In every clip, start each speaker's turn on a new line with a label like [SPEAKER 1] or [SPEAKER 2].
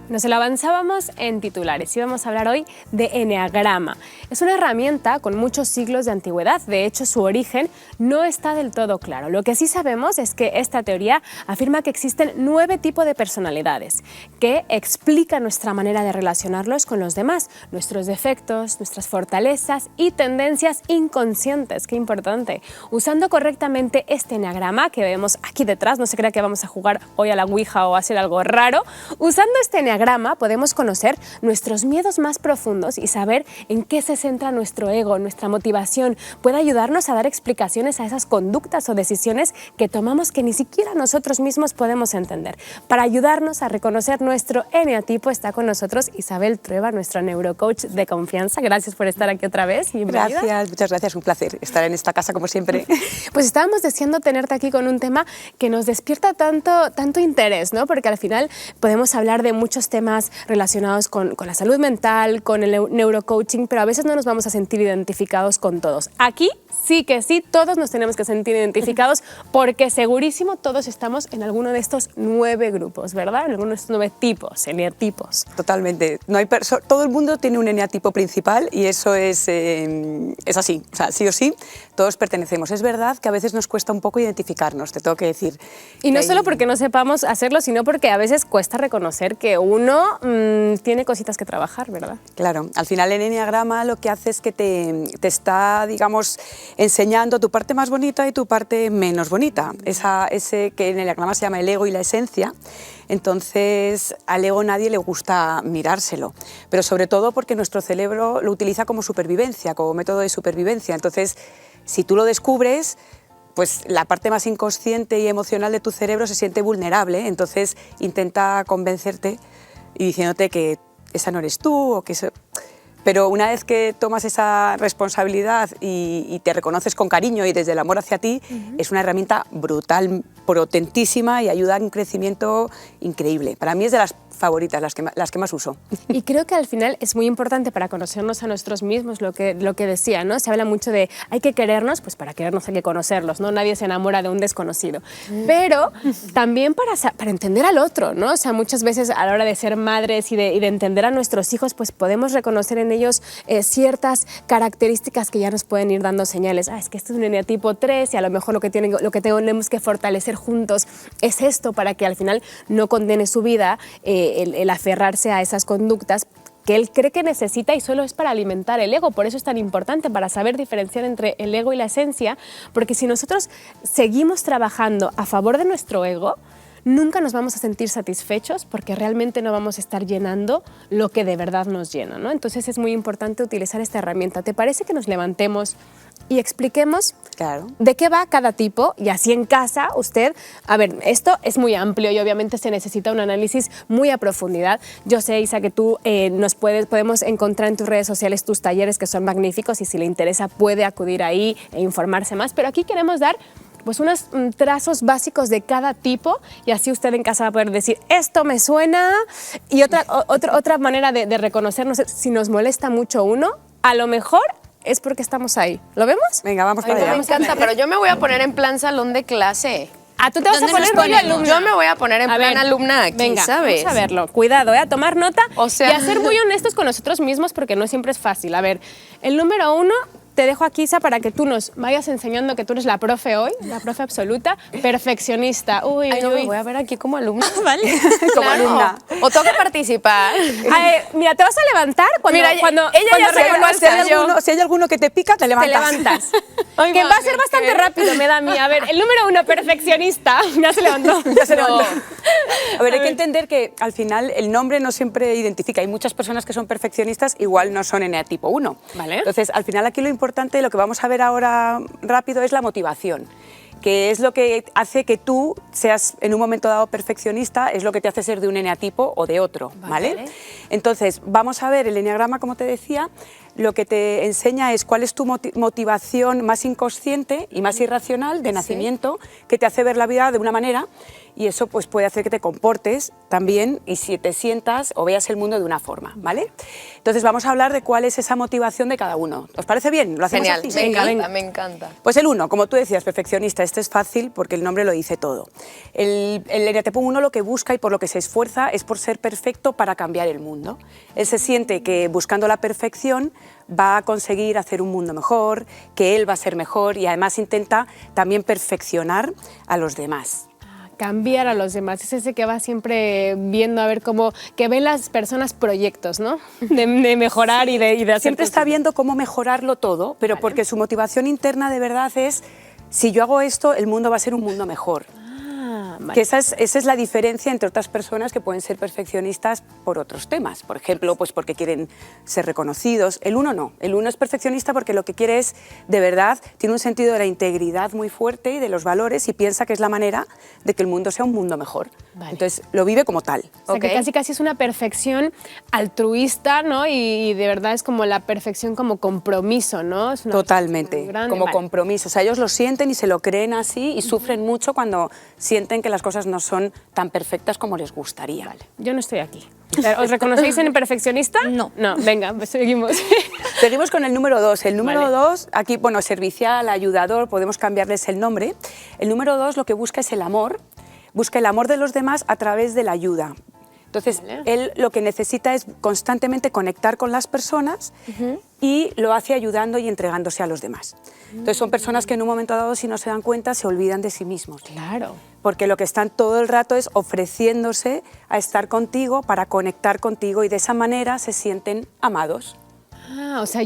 [SPEAKER 1] Nos lo avanzábamos en titulares y vamos a hablar hoy de eneagrama. Es una herramienta con muchos siglos de antigüedad. De hecho, su origen no está del todo claro. Lo que sí sabemos es que esta teoría afirma que existen 9 tipos de personalidades que explican nuestra manera de relacionarlos con los demás, nuestros defectos, nuestras fortalezas y tendencias inconscientes. ¡Qué importante! Usando correctamente este eneagrama que vemos aquí detrás, no se crea que vamos a jugar hoy a la Ouija o a hacer algo raro. Usando este eneagrama podemos conocer nuestros miedos más profundos y saber en qué se centra nuestro ego, nuestra motivación. Puede ayudarnos a dar explicaciones a esas conductas o decisiones que tomamos que ni siquiera nosotros mismos podemos entender. Para ayudarnos a reconocer nuestro eneatipo está con nosotros Isabel Trueba, nuestra neurocoach de confianza. Gracias por estar aquí otra vez. Bienvenida.
[SPEAKER 2] Gracias, muchas gracias. Un placer estar en esta casa como siempre.
[SPEAKER 1] Pues estábamos deseando tenerte aquí con un tema que nos despierta tanto interés, ¿no? Porque al final podemos hablar de muchos temas relacionados con la salud mental, con el neurocoaching, pero a veces no nos vamos a sentir identificados con todos. Aquí sí que sí, todos nos tenemos que sentir identificados porque segurísimo todos estamos en alguno de estos 9 grupos, ¿verdad? En alguno de estos 9 tipos, eneatipos.
[SPEAKER 2] Totalmente. No hay todo el mundo tiene un eneatipo principal y eso es así. O sea, sí o sí, todos pertenecemos. Es verdad que a veces nos cuesta un poco identificarnos, te tengo que decir.
[SPEAKER 1] Y no solo porque no sepamos hacerlo, sino porque a veces cuesta reconocer que uno tiene cositas que trabajar, ¿verdad?
[SPEAKER 2] Claro, al final el eneagrama lo que hace es que te está, digamos, enseñando tu parte más bonita y tu parte menos bonita. Ese que en el eneagrama se llama el ego y la esencia. Entonces, al ego nadie le gusta mirárselo, pero sobre todo porque nuestro cerebro lo utiliza como supervivencia, como método de supervivencia. Entonces, si tú lo descubres, pues la parte más inconsciente y emocional de tu cerebro se siente vulnerable, entonces intenta convencerte y diciéndote que esa no eres tú o que eso... Pero una vez que tomas esa responsabilidad y te reconoces con cariño y desde el amor hacia ti, es una herramienta brutal, potentísima y ayuda a un crecimiento increíble. Para mí es de las favoritas, las que más uso.
[SPEAKER 1] Y creo que al final es muy importante para conocernos a nosotros mismos, lo que decía, ¿no? Se habla mucho de hay que querernos, pues para querernos hay que conocerlos, ¿no? Nadie se enamora de un desconocido. Pero también para entender al otro, ¿no? O sea, muchas veces a la hora de ser madres y de entender a nuestros hijos, pues podemos reconocer en ellos ciertas características que ya nos pueden ir dando señales. Es que este es un eneatipo 3 y a lo mejor lo que tenemos que fortalecer juntos es esto para que al final no condene su vida, el aferrarse a esas conductas que él cree que necesita y solo es para alimentar el ego. Por eso es tan importante, para saber diferenciar entre el ego y la esencia, porque si nosotros seguimos trabajando a favor de nuestro ego, nunca nos vamos a sentir satisfechos porque realmente no vamos a estar llenando lo que de verdad nos llena, ¿no? Entonces es muy importante utilizar esta herramienta. ¿Te parece que nos levantemos y expliquemos de qué va cada tipo? Y así en casa usted, a ver, esto es muy amplio y obviamente se necesita un análisis muy a profundidad. Yo sé, Isa, que tú podemos encontrar en tus redes sociales tus talleres que son magníficos y si le interesa puede acudir ahí e informarse más, pero aquí queremos dar pues unos trazos básicos de cada tipo y así usted en casa va a poder decir esto me suena y otra manera de reconocernos si nos molesta mucho uno, a lo mejor es porque estamos ahí. ¿Lo vemos?
[SPEAKER 2] Venga, vamos para allá.
[SPEAKER 3] Me encanta, pero yo me voy a poner en plan salón de clase.
[SPEAKER 1] Tú te vas a poner rollo alumna.
[SPEAKER 3] Yo me voy a poner en plan alumna aquí,
[SPEAKER 1] venga,
[SPEAKER 3] ¿sabes?
[SPEAKER 1] Vamos a verlo. Cuidado, a tomar nota
[SPEAKER 3] o sea,
[SPEAKER 1] y a ser muy honestos con nosotros mismos porque no siempre es fácil. A ver, el número 1... Te dejo aquí, Isa, para que tú nos vayas enseñando que tú eres la profe hoy, la profe absoluta, perfeccionista. Uy,
[SPEAKER 3] yo me voy a ver aquí como alumna.
[SPEAKER 1] ¿Vale?
[SPEAKER 3] Como alumna. O tengo que participar.
[SPEAKER 1] Mira, te vas a levantar cuando
[SPEAKER 3] ella ya se levanta.
[SPEAKER 2] Si hay alguno que te pica, te levantas.
[SPEAKER 1] Te levantas. Que va a ser bastante rápido, me da a mí. A ver, el número 1, perfeccionista. Ya se levantó.
[SPEAKER 2] Ya se levantó. A ver, hay que entender que al final el nombre no siempre identifica. Hay muchas personas que son perfeccionistas, igual no son eneatipo 1.
[SPEAKER 1] Vale.
[SPEAKER 2] Entonces, al final aquí lo importante, lo que vamos a ver ahora rápido, es la motivación, que es lo que hace que tú seas en un momento dado perfeccionista, es lo que te hace ser de un eneatipo o de otro, ¿vale? Entonces, vamos a ver el eneagrama, como te decía, lo que te enseña es cuál es tu motivación más inconsciente y más irracional de nacimiento, que te hace ver la vida de una manera, y eso pues puede hacer que te comportes también y si te sientas o veas el mundo de una forma, ¿vale? Entonces vamos a hablar de cuál es esa motivación de cada uno. ¿Os parece bien? ¿Lo hacemos
[SPEAKER 3] Genial,
[SPEAKER 2] así?
[SPEAKER 3] me encanta.
[SPEAKER 2] Pues el 1, como tú decías, perfeccionista, este es fácil porque el nombre lo dice todo. El eneatipo 1 lo que busca y por lo que se esfuerza es por ser perfecto para cambiar el mundo. Él se siente que buscando la perfección va a conseguir hacer un mundo mejor, que él va a ser mejor y además intenta también perfeccionar a los demás.
[SPEAKER 1] Cambiar a los demás, es ese que va siempre viendo a ver cómo, que ven las personas proyectos, ¿no? De mejorar y de hacer
[SPEAKER 2] Siempre está viendo cómo mejorarlo todo, pero porque su motivación interna de verdad es, si yo hago esto, el mundo va a ser un mundo mejor.
[SPEAKER 1] Vale.
[SPEAKER 2] Que esa es la diferencia entre otras personas que pueden ser perfeccionistas por otros temas. Por ejemplo, pues porque quieren ser reconocidos. El 1 no. El 1 es perfeccionista porque lo que quiere es, de verdad, tiene un sentido de la integridad muy fuerte y de los valores y piensa que es la manera de que el mundo sea un mundo mejor.
[SPEAKER 1] Vale.
[SPEAKER 2] Entonces, lo vive como tal.
[SPEAKER 1] O sea, que casi es una perfección altruista, ¿no? Y de verdad es como la perfección como compromiso, ¿no? Es una
[SPEAKER 2] Totalmente,
[SPEAKER 1] grande.
[SPEAKER 2] como
[SPEAKER 1] Vale.
[SPEAKER 2] compromiso. O sea, ellos lo sienten y se lo creen así y sufren mucho cuando sienten que las cosas no son tan perfectas como les gustaría.
[SPEAKER 1] Vale, yo no estoy aquí. ¿Os reconocéis en el perfeccionista?
[SPEAKER 4] No.
[SPEAKER 1] No, venga, pues seguimos.
[SPEAKER 2] Seguimos con el número 2. El número
[SPEAKER 1] Vale.
[SPEAKER 2] 2, aquí, bueno, servicial, ayudador, podemos cambiarles el nombre. El número 2 lo que busca es el amor, busca el amor de los demás a través de la ayuda. Entonces,
[SPEAKER 1] Vale.
[SPEAKER 2] él lo que necesita es constantemente conectar con las personas y lo hace ayudando y entregándose a los demás. Entonces, son personas que en un momento dado, si no se dan cuenta, se olvidan de sí mismos.
[SPEAKER 1] Claro.
[SPEAKER 2] Porque lo que están todo el rato es ofreciéndose a estar contigo para conectar contigo y de esa manera se sienten amados.
[SPEAKER 1] Ah, o sea,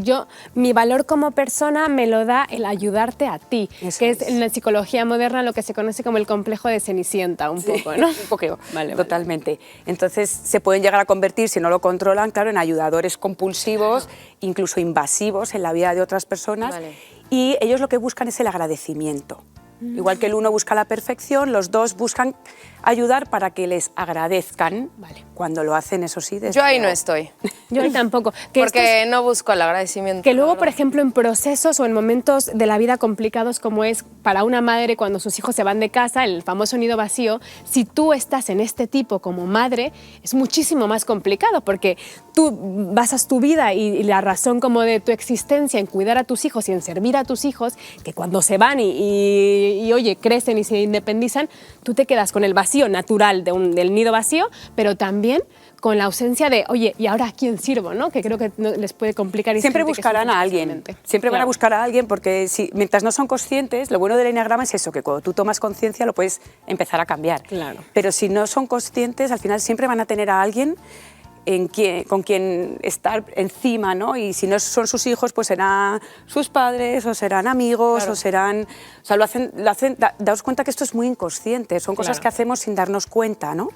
[SPEAKER 1] mi valor como persona me lo da el ayudarte a ti,
[SPEAKER 2] Eso
[SPEAKER 1] que es
[SPEAKER 2] es.
[SPEAKER 1] en la psicología moderna lo que se conoce como el complejo de Cenicienta, un poco, ¿no?
[SPEAKER 2] Un poquito,
[SPEAKER 1] Vale,
[SPEAKER 2] totalmente. Entonces se pueden llegar a convertir, si no lo controlan, claro, en ayudadores compulsivos, incluso invasivos en la vida de otras personas.
[SPEAKER 3] Vale.
[SPEAKER 2] Y ellos lo que buscan es el agradecimiento. Igual que el 1 busca la perfección, los 2 buscan ayudar para que les agradezcan.
[SPEAKER 1] Vale.
[SPEAKER 2] Cuando lo hacen, eso sí. desde
[SPEAKER 3] Yo ahí no
[SPEAKER 2] luego.
[SPEAKER 3] estoy,
[SPEAKER 1] Yo ahí tampoco. Que esto
[SPEAKER 3] porque no busco el agradecimiento.
[SPEAKER 1] Que luego,
[SPEAKER 3] la
[SPEAKER 1] por
[SPEAKER 3] verdad.
[SPEAKER 1] ejemplo, en procesos o en momentos de la vida complicados como es para una madre cuando sus hijos se van de casa, el famoso nido vacío, si tú estás en este tipo como madre, es muchísimo más complicado porque tú basas tu vida y la razón como de tu existencia en cuidar a tus hijos y en servir a tus hijos, que cuando se van y oye, crecen y se independizan, tú te quedas con el vacío natural del nido vacío, pero también con la ausencia de, oye, ¿y ahora a quién sirvo? ¿No? Que creo que les puede complicar. Y
[SPEAKER 2] Siempre
[SPEAKER 1] gente que
[SPEAKER 2] buscarán
[SPEAKER 1] sufre
[SPEAKER 2] a alguien,
[SPEAKER 1] especialmente.
[SPEAKER 2] siempre van a
[SPEAKER 1] Claro.
[SPEAKER 2] buscar a alguien porque mientras no son conscientes, lo bueno del enneagrama es eso, que cuando tú tomas conciencia lo puedes empezar a cambiar.
[SPEAKER 1] Claro.
[SPEAKER 2] Pero si no son conscientes, al final siempre van a tener a alguien con quien estar encima, ¿no? Y si no son sus hijos, pues serán sus padres o serán amigos o serán... O sea, daos cuenta que esto es muy inconsciente, son cosas
[SPEAKER 1] Claro.
[SPEAKER 2] que hacemos sin darnos cuenta, ¿no?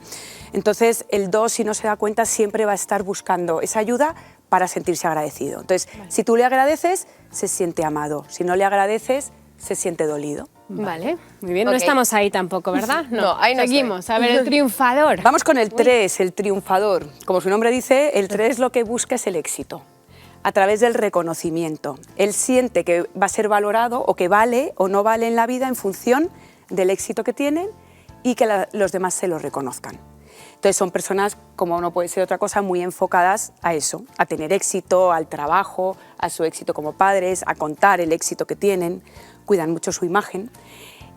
[SPEAKER 2] Entonces, el 2, si no se da cuenta, siempre va a estar buscando esa ayuda para sentirse agradecido. Entonces, si tú le agradeces, se siente amado. Si no le agradeces, se siente dolido.
[SPEAKER 1] Vale, muy bien.
[SPEAKER 3] Ok.
[SPEAKER 1] No estamos ahí tampoco, ¿verdad?
[SPEAKER 3] No, ahí no
[SPEAKER 1] Seguimos. A ver, el triunfador.
[SPEAKER 2] Vamos con el 3, el triunfador. Como su nombre dice, el 3 lo que busca es el éxito, a través del reconocimiento. Él siente que va a ser valorado o que vale o no vale en la vida en función del éxito que tienen y que los demás se lo reconozcan. Entonces son personas, como no puede ser otra cosa, muy enfocadas a eso, a tener éxito, al trabajo, a su éxito como padres, a contar el éxito que tienen, cuidan mucho su imagen.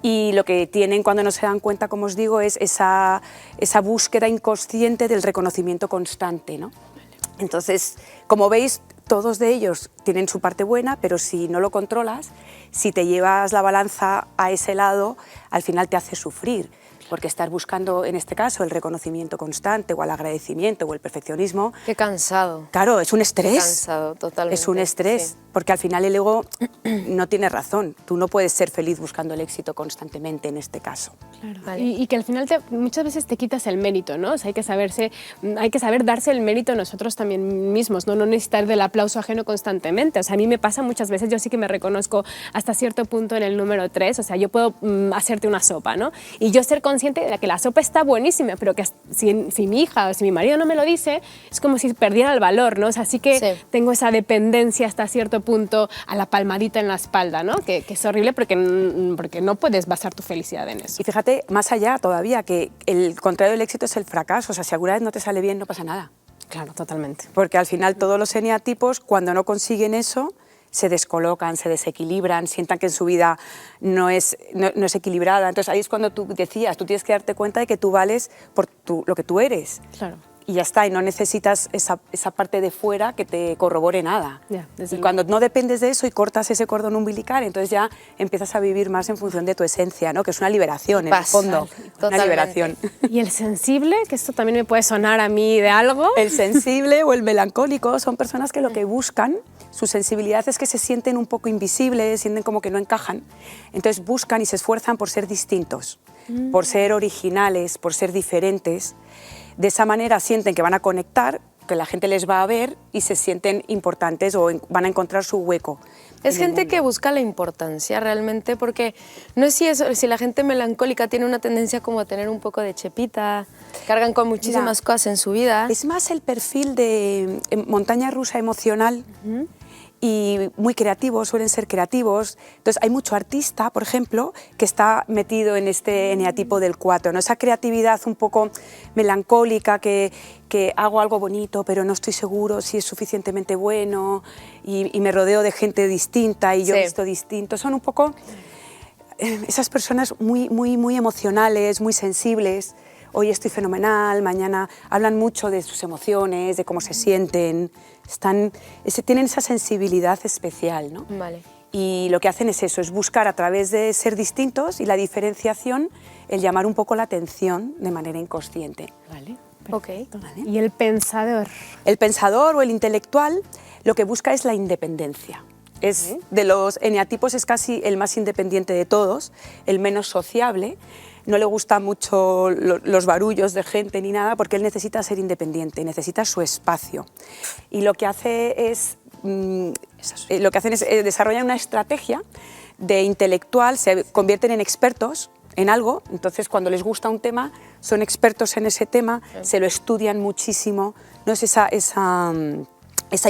[SPEAKER 2] Y lo que tienen cuando no se dan cuenta, como os digo, es esa búsqueda inconsciente del reconocimiento constante, ¿no? Entonces, como veis, todos de ellos tienen su parte buena, pero si no lo controlas, si te llevas la balanza a ese lado, al final te hace sufrir. Porque estar buscando, en este caso, el reconocimiento constante o el agradecimiento o el perfeccionismo,
[SPEAKER 3] Qué cansado.
[SPEAKER 2] claro, es un estrés.
[SPEAKER 3] Qué cansado, totalmente.
[SPEAKER 2] Es un estrés,
[SPEAKER 3] Sí.
[SPEAKER 2] porque al final el ego no tiene razón. Tú no puedes ser feliz buscando el éxito constantemente en este caso.
[SPEAKER 1] Claro.
[SPEAKER 3] Vale.
[SPEAKER 1] Y que al final muchas veces te quitas el mérito, ¿no? O sea, hay que saber darse el mérito nosotros también mismos, ¿no? No necesitar del aplauso ajeno constantemente. O sea, a mí me pasa muchas veces, yo sí que me reconozco hasta cierto punto en el número 3, o sea, yo puedo hacerte una sopa, ¿no? Y yo ser consciente consciente de que la sopa está buenísima, pero que si mi hija o si mi marido no me lo dice, es como si perdiera el valor, ¿no? O sea, sí que
[SPEAKER 3] Sí.
[SPEAKER 1] tengo esa dependencia hasta cierto punto a la palmadita en la espalda, ¿no? Que es horrible porque no puedes basar tu felicidad en eso.
[SPEAKER 2] Y fíjate, más allá todavía, que el contrario del éxito es el fracaso. O sea, si alguna vez no te sale bien, no pasa nada.
[SPEAKER 1] Claro, totalmente.
[SPEAKER 2] Porque al final todos los eneatipos, cuando no consiguen eso, se descolocan, se desequilibran, sientan que en su vida no es equilibrada. Entonces ahí es cuando tú decías, tú tienes que darte cuenta de que tú vales por lo que tú eres.
[SPEAKER 1] Claro.
[SPEAKER 2] Y ya está, y no necesitas esa parte de fuera que te corrobore nada.
[SPEAKER 1] Ya, desde
[SPEAKER 2] y
[SPEAKER 1] luego.
[SPEAKER 2] cuando no dependes de eso y cortas ese cordón umbilical, entonces ya empiezas a vivir más en función de tu esencia, ¿no? Que es una liberación, en el
[SPEAKER 3] Paz.
[SPEAKER 2] fondo. Una
[SPEAKER 3] Totalmente.
[SPEAKER 2] liberación.
[SPEAKER 1] Y el sensible, que esto también me puede sonar a mí de algo.
[SPEAKER 2] El sensible o el melancólico son personas que lo que buscan, su sensibilidad es que se sienten un poco invisibles, sienten como que no encajan. Entonces buscan y se esfuerzan por ser distintos, por ser originales, por ser diferentes. De esa manera sienten que van a conectar, que la gente les va a ver y se sienten importantes o van a encontrar su hueco.
[SPEAKER 3] Es
[SPEAKER 2] en el
[SPEAKER 3] gente
[SPEAKER 2] mundo.
[SPEAKER 3] que busca la importancia realmente, porque no es si la gente melancólica tiene una tendencia como a tener un poco de chepita, cargan con muchísimas
[SPEAKER 2] Mira,
[SPEAKER 3] cosas en su vida.
[SPEAKER 2] Es más el perfil de montaña rusa emocional y muy creativos, suelen ser creativos. Entonces hay mucho artista, por ejemplo, que está metido en este eneatipo del 4, ¿no? Esa creatividad un poco melancólica, que hago algo bonito, pero no estoy seguro si es suficientemente bueno y me rodeo de gente distinta y yo
[SPEAKER 3] Sí.
[SPEAKER 2] he visto distinto. Son un poco esas personas muy emocionales, muy sensibles. Hoy estoy fenomenal, mañana hablan mucho de sus emociones, de cómo se sienten, tienen esa sensibilidad especial, ¿no?
[SPEAKER 3] Vale.
[SPEAKER 2] Y lo que hacen es eso, es buscar a través de ser distintos y la diferenciación, el llamar un poco la atención de manera inconsciente.
[SPEAKER 1] Vale.
[SPEAKER 3] Ok.
[SPEAKER 2] ¿Vale?
[SPEAKER 1] Y el pensador.
[SPEAKER 2] El pensador o el intelectual lo que busca es la independencia. De los eneatipos es casi el más independiente de todos, el menos sociable. No le gustan mucho los barullos de gente ni nada porque él necesita ser independiente, necesita su espacio. Y lo que hace es, desarrollar una estrategia de intelectual, se convierten en expertos en algo, entonces cuando les gusta un tema son expertos en ese tema, se lo estudian muchísimo, no es esa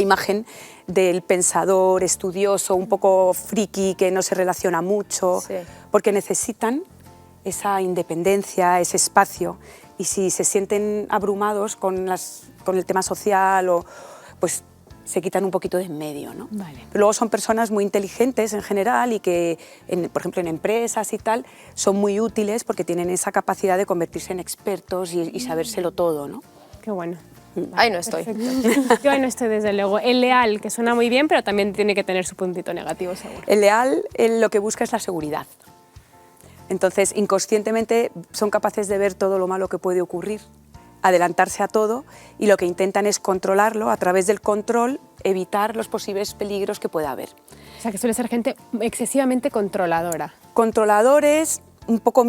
[SPEAKER 2] imagen del pensador estudioso, un poco friki, que no se relaciona mucho,
[SPEAKER 3] Sí.
[SPEAKER 2] porque necesitan esa independencia, ese espacio, y si se sienten abrumados con el tema social, pues se quitan un poquito de en medio, ¿no?
[SPEAKER 1] Vale.
[SPEAKER 2] Pero luego son personas muy inteligentes en general y que, por ejemplo, en empresas y tal, son muy útiles porque tienen esa capacidad de convertirse en expertos y sabérselo todo, ¿no?
[SPEAKER 1] Qué bueno.
[SPEAKER 3] Ahí no estoy.
[SPEAKER 1] Perfecto. Yo ahí no estoy, desde luego. El leal, que suena muy bien, pero también tiene que tener su puntito negativo, seguro.
[SPEAKER 2] El leal, él lo que busca es la seguridad. Entonces, inconscientemente son capaces de ver todo lo malo que puede ocurrir, adelantarse a todo, y lo que intentan es controlarlo, a través del control, evitar los posibles peligros que pueda haber.
[SPEAKER 1] O sea, que suele ser gente excesivamente controladora.
[SPEAKER 2] Controladores, un poco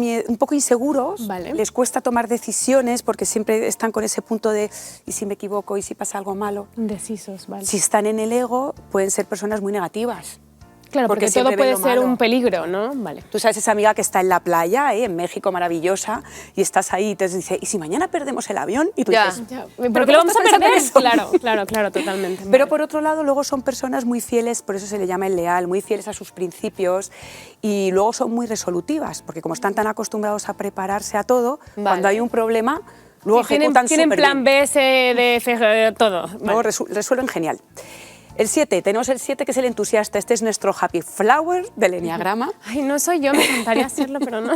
[SPEAKER 2] inseguros,
[SPEAKER 1] Vale.
[SPEAKER 2] les cuesta tomar decisiones porque siempre están con ese punto de ¿y si me equivoco? ¿Y si pasa algo malo?
[SPEAKER 1] Indecisos, vale.
[SPEAKER 2] Si están en el ego, pueden ser personas muy negativas.
[SPEAKER 1] Claro, porque todo
[SPEAKER 2] siempre ven
[SPEAKER 1] puede
[SPEAKER 2] lo
[SPEAKER 1] ser
[SPEAKER 2] malo.
[SPEAKER 1] un peligro, ¿no? Vale.
[SPEAKER 2] Tú sabes esa amiga que está en la playa, en México, maravillosa, y estás ahí y te dice, ¿y si mañana perdemos el avión? Y tú
[SPEAKER 3] Ya.
[SPEAKER 2] dices,
[SPEAKER 1] Ya,
[SPEAKER 2] ¿pero
[SPEAKER 1] ¿Por qué
[SPEAKER 2] cómo
[SPEAKER 1] lo vamos a
[SPEAKER 2] estás pensando en
[SPEAKER 1] perder?
[SPEAKER 2] eso?
[SPEAKER 1] Claro, totalmente.
[SPEAKER 2] Pero
[SPEAKER 1] Vale.
[SPEAKER 2] por otro lado, luego son personas muy fieles, por eso se le llama el leal, muy fieles a sus principios, y luego son muy resolutivas, porque como están tan acostumbrados a prepararse a todo,
[SPEAKER 3] Vale.
[SPEAKER 2] cuando hay un problema, luego
[SPEAKER 1] Sí, tienen
[SPEAKER 2] ejecutan
[SPEAKER 1] tienen
[SPEAKER 2] súper
[SPEAKER 1] plan
[SPEAKER 2] bien.
[SPEAKER 1] B, C, D, F, todo.
[SPEAKER 2] Luego
[SPEAKER 1] Vale.
[SPEAKER 2] resuelven genial. El 7, tenemos el 7 que es el entusiasta, este es nuestro happy flower del enneagrama.
[SPEAKER 1] Ay, no soy yo, me encantaría hacerlo, pero no.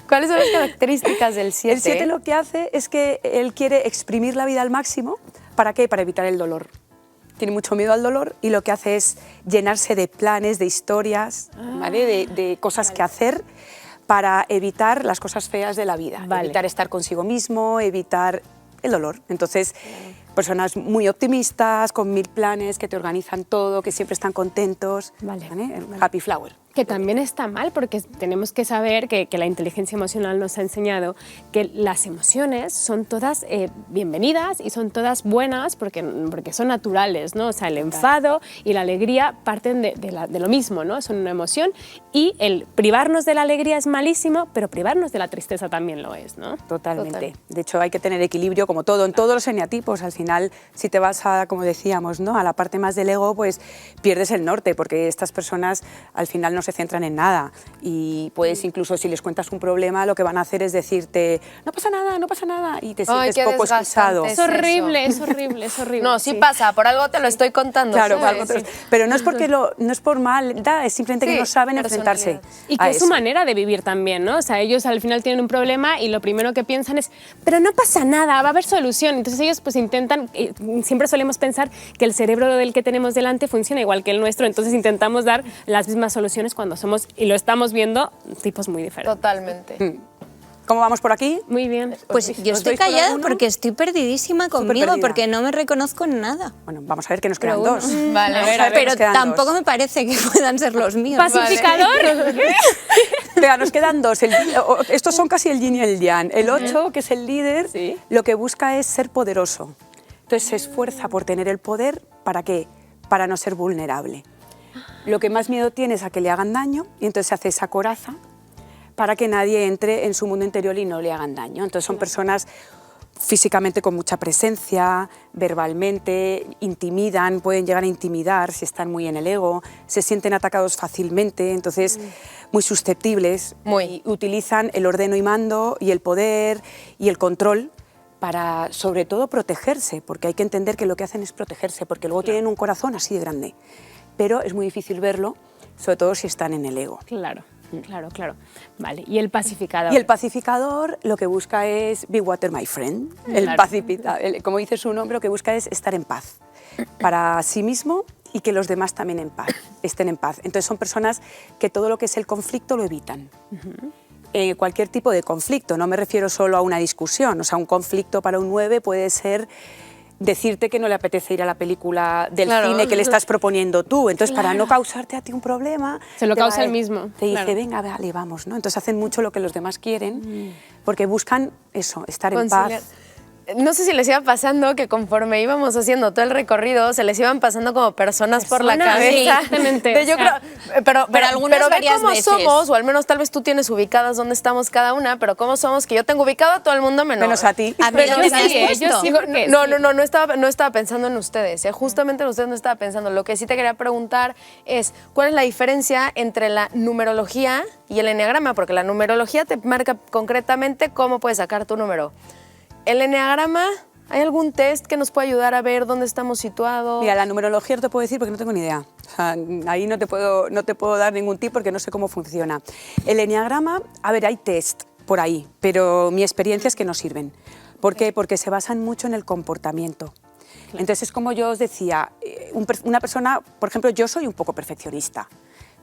[SPEAKER 3] ¿Cuáles son las características del 7?
[SPEAKER 2] El 7 lo que hace es que él quiere exprimir la vida al máximo. ¿Para qué? Para evitar el dolor. Tiene mucho miedo al dolor y lo que hace es llenarse de planes, de historias, ¿vale? de cosas que hacer para evitar las cosas feas de la vida.
[SPEAKER 1] Vale.
[SPEAKER 2] Evitar estar consigo mismo, evitar el dolor. Entonces, personas muy optimistas, con 1000 planes, que te organizan todo, que siempre están contentos.
[SPEAKER 1] Vale.
[SPEAKER 2] El happy flower.
[SPEAKER 1] Que también está mal, porque tenemos que saber que la inteligencia emocional nos ha enseñado que las emociones son todas bienvenidas y son todas buenas porque son naturales, ¿no? O sea, el enfado y la alegría parten de lo mismo, ¿no? Son una emoción, y el privarnos de la alegría es malísimo, pero privarnos de la tristeza también lo es, ¿no?
[SPEAKER 2] Totalmente. De hecho, hay que tener equilibrio, como todo, en todos los eneatipos. Al final, si te vas a, como decíamos, ¿no?, a la parte más del ego, pues pierdes el norte, porque estas personas al final no se centran en nada, y puedes incluso, si les cuentas un problema, lo que van a hacer es decirte no pasa nada, y te sientes poco escuchado.
[SPEAKER 1] Es horrible, es horrible, es horrible.
[SPEAKER 3] No, sí pasa, por algo te lo estoy contando.
[SPEAKER 2] Claro,
[SPEAKER 3] ¿sabes?
[SPEAKER 2] pero no es porque no es por maldad, es simplemente que no saben enfrentarse.
[SPEAKER 1] Y que es su manera de vivir también, ¿no? O sea, ellos al final tienen un problema y lo primero que piensan es, pero no pasa nada, va a haber solución. Entonces ellos pues intentan, siempre solemos pensar que el cerebro del que tenemos delante funciona igual que el nuestro, entonces intentamos dar las mismas soluciones cuando somos, y lo estamos viendo, tipos muy diferentes.
[SPEAKER 3] Totalmente.
[SPEAKER 2] ¿Cómo vamos por aquí?
[SPEAKER 1] Muy bien.
[SPEAKER 4] Pues yo estoy callada porque estoy perdidísima conmigo,
[SPEAKER 2] perdida.
[SPEAKER 4] porque no me reconozco en nada.
[SPEAKER 2] Bueno, vamos a ver que nos quedan dos.
[SPEAKER 3] Vale,
[SPEAKER 2] Vamos a ver que
[SPEAKER 4] Pero
[SPEAKER 2] nos quedan
[SPEAKER 4] tampoco
[SPEAKER 2] dos.
[SPEAKER 4] me parece que puedan ser los míos.
[SPEAKER 1] ¿Pacificador?
[SPEAKER 2] Venga, nos quedan dos. Estos son casi el yin y el yang. El 8, que es el líder,
[SPEAKER 1] Sí.
[SPEAKER 2] lo que busca es ser poderoso. Entonces se esfuerza por tener el poder, ¿para qué? Para no ser vulnerable. Lo que más miedo tiene es a que le hagan daño, y entonces se hace esa coraza para que nadie entre en su mundo interior y no le hagan daño. Entonces son personas físicamente con mucha presencia, verbalmente, intimidan, pueden llegar a intimidar si están muy en el ego, se sienten atacados fácilmente, entonces muy susceptibles, y utilizan el ordeno y mando y el poder y el control para, sobre todo, protegerse, porque hay que entender que lo que hacen es protegerse, porque luego tienen un corazón así de grande, pero es muy difícil verlo, sobre todo si están en el ego.
[SPEAKER 1] Claro. Claro. Vale, ¿y el pacificador?
[SPEAKER 2] Y el pacificador lo que busca es be water my friend. Como dice su nombre, lo que busca es estar en paz para sí mismo y que los demás también estén en paz. Entonces son personas que todo lo que es el conflicto lo evitan. Cualquier tipo de conflicto, no me refiero solo a una discusión, o sea, un conflicto para un 9 puede ser decirte que no le apetece ir a la película del cine que le estás proponiendo tú. Entonces, para no causarte a ti un problema...
[SPEAKER 1] Se lo causa él mismo.
[SPEAKER 2] Te dice, venga, vale, vamos, ¿no? Entonces hacen mucho lo que los demás quieren porque buscan eso, estar en paz.
[SPEAKER 3] No sé si les iba pasando que conforme íbamos haciendo todo el recorrido, se les iban pasando como personas por la cabeza.
[SPEAKER 1] Sí, exactamente.
[SPEAKER 3] Yo creo, pero
[SPEAKER 4] algunas
[SPEAKER 3] ve
[SPEAKER 4] varias
[SPEAKER 3] cómo
[SPEAKER 4] veces.
[SPEAKER 3] somos, o al menos tal vez tú tienes ubicadas dónde estamos cada una, pero cómo somos, que yo tengo ubicado a todo el mundo
[SPEAKER 2] Menos a ti.
[SPEAKER 4] A mí
[SPEAKER 3] Pero
[SPEAKER 4] no me
[SPEAKER 3] yo
[SPEAKER 4] has
[SPEAKER 3] sí,
[SPEAKER 4] puesto.
[SPEAKER 1] yo sí, porque
[SPEAKER 3] no estaba pensando en ustedes, justamente en ustedes no estaba pensando. Lo que sí te quería preguntar es, ¿cuál es la diferencia entre la numerología y el eneagrama? Porque la numerología te marca concretamente cómo puedes sacar tu número. El eneagrama, ¿hay algún test que nos pueda ayudar a ver dónde estamos situados?
[SPEAKER 2] Mira, la numerología no te puedo decir porque no tengo ni idea. O sea, ahí no te puedo dar ningún tip porque no sé cómo funciona. El eneagrama, a ver, hay test por ahí, pero mi experiencia es que no sirven. ¿Por qué? Porque se basan mucho en el comportamiento. Entonces, como yo os decía, una persona, por ejemplo, yo soy un poco perfeccionista,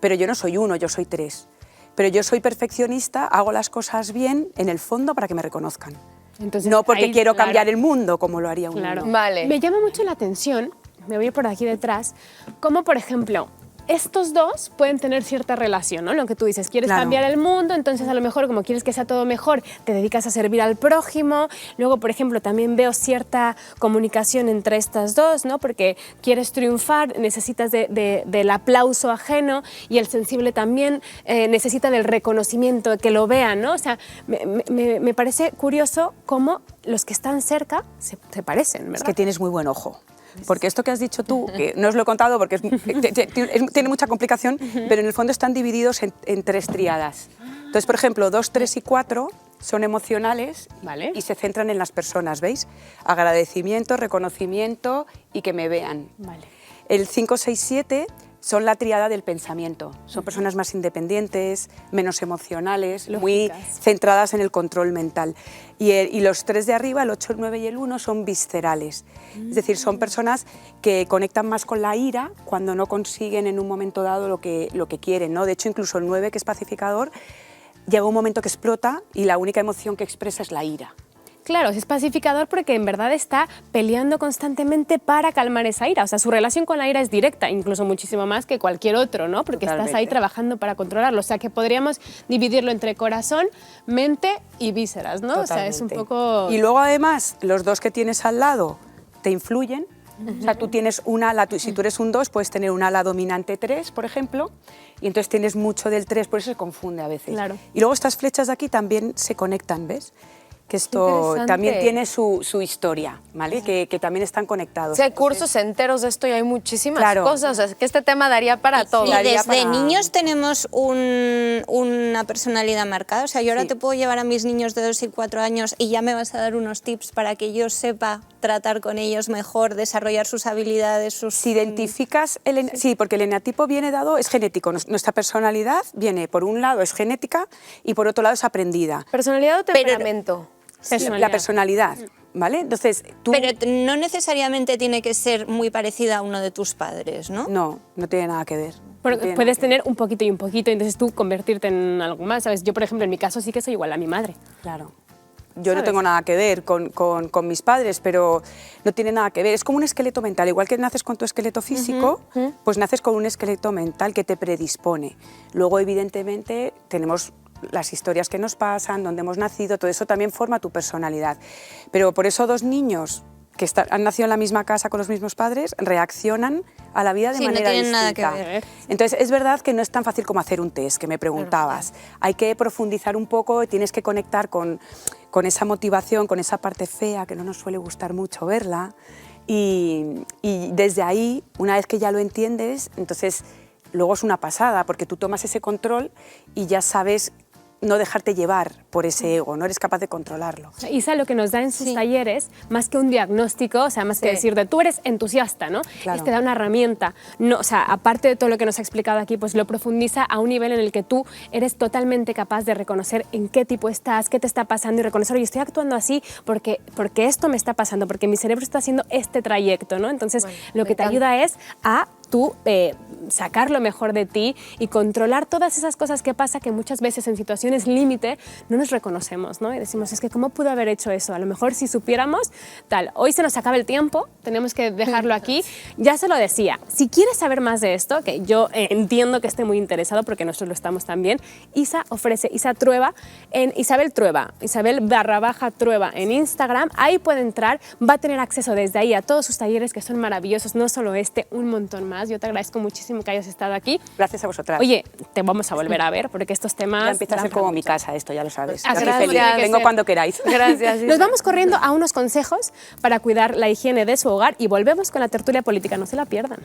[SPEAKER 2] pero yo no soy 1, yo soy 3. Pero yo soy perfeccionista, hago las cosas bien en el fondo para que me reconozcan.
[SPEAKER 1] Entonces,
[SPEAKER 2] no porque
[SPEAKER 1] ahí,
[SPEAKER 2] quiero cambiar el mundo como lo haría un
[SPEAKER 1] Claro.
[SPEAKER 2] uno.
[SPEAKER 3] Vale.
[SPEAKER 1] Me llama mucho la atención, me voy por aquí detrás, como por ejemplo, estos dos pueden tener cierta relación, ¿no? Lo que tú dices, quieres cambiar el mundo, entonces a lo mejor como quieres que sea todo mejor, te dedicas a servir al prójimo. Luego, por ejemplo, también veo cierta comunicación entre estas dos, ¿no? Porque quieres triunfar, necesitas del aplauso ajeno, y el sensible también necesita del reconocimiento, de que lo vean, ¿no? O sea, me parece curioso cómo los que están cerca se parecen, ¿verdad?
[SPEAKER 2] Es que tienes muy buen ojo. Porque esto que has dicho tú, que no os lo he contado porque tiene mucha complicación, pero en el fondo están divididos en 3 tríadas. Entonces, por ejemplo, 2, 3 y 4 son emocionales,
[SPEAKER 1] Vale.
[SPEAKER 2] y se centran en las personas, ¿veis? Agradecimiento, reconocimiento y que me vean.
[SPEAKER 1] Vale.
[SPEAKER 2] El 5, 6, 7 son la tríada del pensamiento. Son personas más independientes, menos emocionales, muy
[SPEAKER 1] Lógicas.
[SPEAKER 2] centradas en el control mental. Y los 3 de arriba, el 8, el 9 y el 1, son viscerales. Es decir, son personas que conectan más con la ira cuando no consiguen en un momento dado lo que quieren, ¿no? De hecho, incluso el 9, que es pacificador, llega un momento que explota y la única emoción que expresa es la ira.
[SPEAKER 1] Claro, es pacificador porque en verdad está peleando constantemente para calmar esa ira. O sea, su relación con la ira es directa, incluso muchísimo más que cualquier otro, ¿no? Porque estás ahí
[SPEAKER 2] Totalmente.
[SPEAKER 1] trabajando para controlarlo. O sea, que podríamos dividirlo entre corazón, mente y vísceras, ¿no? O sea, es un
[SPEAKER 2] Totalmente.
[SPEAKER 1] poco...
[SPEAKER 2] Y luego además, los dos que tienes al lado te influyen. O sea, tú tienes un ala, si tú eres un 2, puedes tener un ala dominante 3, por ejemplo, y entonces tienes mucho del 3, por eso se confunde a veces.
[SPEAKER 1] Claro.
[SPEAKER 2] Y luego estas flechas de aquí también se conectan, ¿ves? Que esto
[SPEAKER 3] interesante.
[SPEAKER 2] también tiene su historia, ¿vale? Que también están conectados.
[SPEAKER 3] O sea, hay cursos enteros de esto y hay muchísimas
[SPEAKER 2] Claro.
[SPEAKER 3] cosas. O sea, es que este tema daría para todo.
[SPEAKER 4] Y
[SPEAKER 2] daría
[SPEAKER 4] desde
[SPEAKER 2] para-
[SPEAKER 4] niños tenemos una personalidad marcada. O sea, yo ahora
[SPEAKER 2] Sí.
[SPEAKER 4] te puedo llevar a mis niños de 2 y 4 años y ya me vas a dar unos tips para que yo sepa tratar con ellos mejor, desarrollar sus habilidades, sus...
[SPEAKER 2] Si identificas, sí, porque el eneatipo viene dado, es genético. Nuestra personalidad viene, por un lado, es genética y por otro lado es aprendida.
[SPEAKER 3] ¿Personalidad o temperamento?
[SPEAKER 2] La personalidad, ¿vale? Entonces, tú...
[SPEAKER 4] Pero no necesariamente tiene que ser muy parecida a uno de tus padres, ¿no?
[SPEAKER 2] No, no tiene nada que ver.
[SPEAKER 1] Pero
[SPEAKER 2] No tiene
[SPEAKER 1] puedes
[SPEAKER 2] nada que ver.
[SPEAKER 1] tener un poquito y un poquito, entonces tú convertirte en algo más, ¿sabes? Yo, por ejemplo, en mi caso sí que soy igual a mi madre.
[SPEAKER 2] Claro. Yo no
[SPEAKER 1] ¿Sabes?
[SPEAKER 2] tengo nada que ver con mis padres, pero no tiene nada que ver. Es como un esqueleto mental. Igual que naces con tu esqueleto físico, pues naces con un esqueleto mental que te predispone. Luego, evidentemente, tenemos las historias que nos pasan, dónde hemos nacido, todo eso también forma tu personalidad. Pero por eso 2 niños que han nacido en la misma casa con los mismos padres reaccionan a la vida de
[SPEAKER 4] Sí, no
[SPEAKER 2] manera
[SPEAKER 4] tienen nada
[SPEAKER 2] distinta.
[SPEAKER 4] que ver.
[SPEAKER 2] Entonces, es verdad que no es tan fácil como hacer un test, que me preguntabas. Hay que profundizar un poco, tienes que conectar con esa motivación, con esa parte fea, que no nos suele gustar mucho verla. Y desde ahí, una vez que ya lo entiendes, entonces luego es una pasada, porque tú tomas ese control y ya sabes no dejarte llevar por ese ego, no eres capaz de controlarlo.
[SPEAKER 1] Isa lo que nos da en sus talleres, más que un diagnóstico, o sea, más que decirte, tú eres entusiasta, ¿no?
[SPEAKER 2] Claro.
[SPEAKER 1] Es te da una herramienta. No, o sea, aparte de todo lo que nos ha explicado aquí, pues lo profundiza a un nivel en el que tú eres totalmente capaz de reconocer en qué tipo estás, qué te está pasando y reconocer, oye, estoy actuando así porque esto me está pasando, porque mi cerebro está haciendo este trayecto, ¿no? Entonces, lo que te ayuda es a tú sacar lo mejor de ti y controlar todas esas cosas que pasa que muchas veces en situaciones límite no nos reconocemos, ¿no? Y decimos, es que ¿cómo pude haber hecho eso? A lo mejor si supiéramos, tal. Hoy se nos acaba el tiempo, tenemos que dejarlo aquí. Ya se lo decía, si quieres saber más de esto, que yo entiendo que esté muy interesado porque nosotros lo estamos también, Isa ofrece Isa Trueba en Isabel Trueba, Isabel_Trueba en Instagram. Ahí puede entrar, va a tener acceso desde ahí a todos sus talleres que son maravillosos, no solo este, un montón más. Yo te agradezco muchísimo que hayas estado aquí.
[SPEAKER 2] Gracias a vosotras.
[SPEAKER 1] Oye, te vamos a volver a ver porque estos temas...
[SPEAKER 2] ya empieza a ser
[SPEAKER 1] dan para
[SPEAKER 2] como mi
[SPEAKER 1] mucho.
[SPEAKER 2] casa esto, ya lo sabes.
[SPEAKER 1] Así
[SPEAKER 2] Yo
[SPEAKER 1] es,
[SPEAKER 2] soy feliz.
[SPEAKER 1] tiene que
[SPEAKER 2] Vengo
[SPEAKER 1] ser.
[SPEAKER 2] cuando queráis.
[SPEAKER 3] Gracias.
[SPEAKER 1] Nos vamos corriendo a unos consejos para cuidar la higiene de su hogar y volvemos con la tertulia política, no se la pierdan.